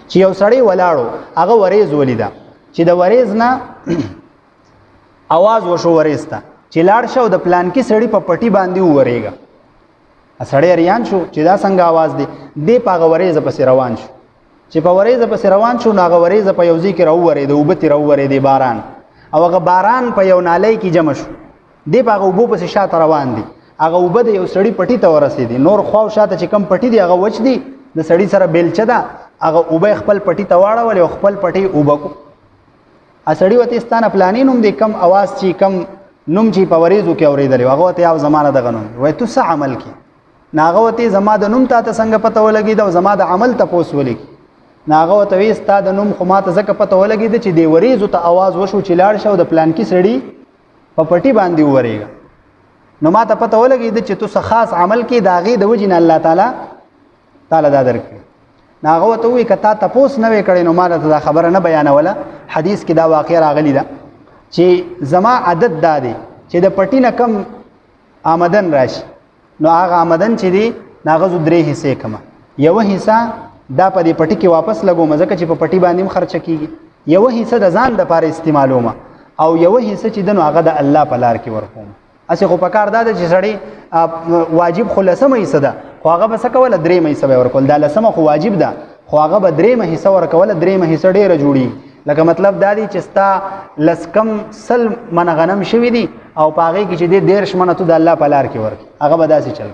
چې یو سړی ولاړو هغه وریز ولیدا چې د وریز نه आवाज وشو وریز ته چې لاړ شو د پلان کې سړی په پټي باندې وریګا سړی اریان شو چې دا څنګه आवाज دی دی په وریز پسې روان شو چې په وریز پسې روان شو نو هغه وریز په یو ځای کې راوورې د وبتی راوورې دی باران او هغه باران په یو نالۍ کې جمع شو دی په وبو پسې شاته روان دی هغه وب د یو سړی پټي ته ورسېدی نور خو شاته چې کم پټي دی هغه وچ دی د سړی سره بیلچه ده هغه وب خپل پټي ته واړول او خپل پټي وبکو ا سړی وته ستانه پلانې نوم دی کم आवाज چې کم نوم چې په وریزو کې اورېدل هغه ته یو زمانه د غنوم وای تو څه عمل کې ناغه وته زما د نوم ته څنګه پته ولګي دا زما د عمل ته پوس ولګي ناغه وته وي ستاد نوم خو ماته زکه پته ولګي چې دی وریزو ته आवाज وشو چې لاړ شو د پلان کې سړی په پټي باندې وریږي نو ماته پته ولګي چې تو څه خاص عمل کې داغي د وجنه الله تعالی دا درکړي ناغه وته وي کته تاسو نه وکړي نو ماته دا خبره نه بیانوله حدیث کې دا واقعه راغلی ده چې زما عادت دادي چې د پټي نه کم آمدن راشي نو هغه آمدن چې دی ناغه زو درې حصے کما یو حصہ دا په دې پټي کې واپس لګو مزه چې په پټي باندې خرچ کیږي یو حصہ د ځان لپاره استعمالوم او یو حصہ چې دنو هغه د الله په لار کې ورکوم اسه خو په کار داده چې سړی واجب خلاصمه حصہ ده خو هغه بس کوله درې مې حصہ ورکول دا لسمه خو واجب ده خو هغه به درې مې حصہ ورکول درې مې حصہ ډیره جوړي لکه مطلب دا دی چې ستا لسکم سل من غنم شوی دی او پاغه کې چې دې 1.5 منه ته د الله په لار کې ورکي هغه به داسې چل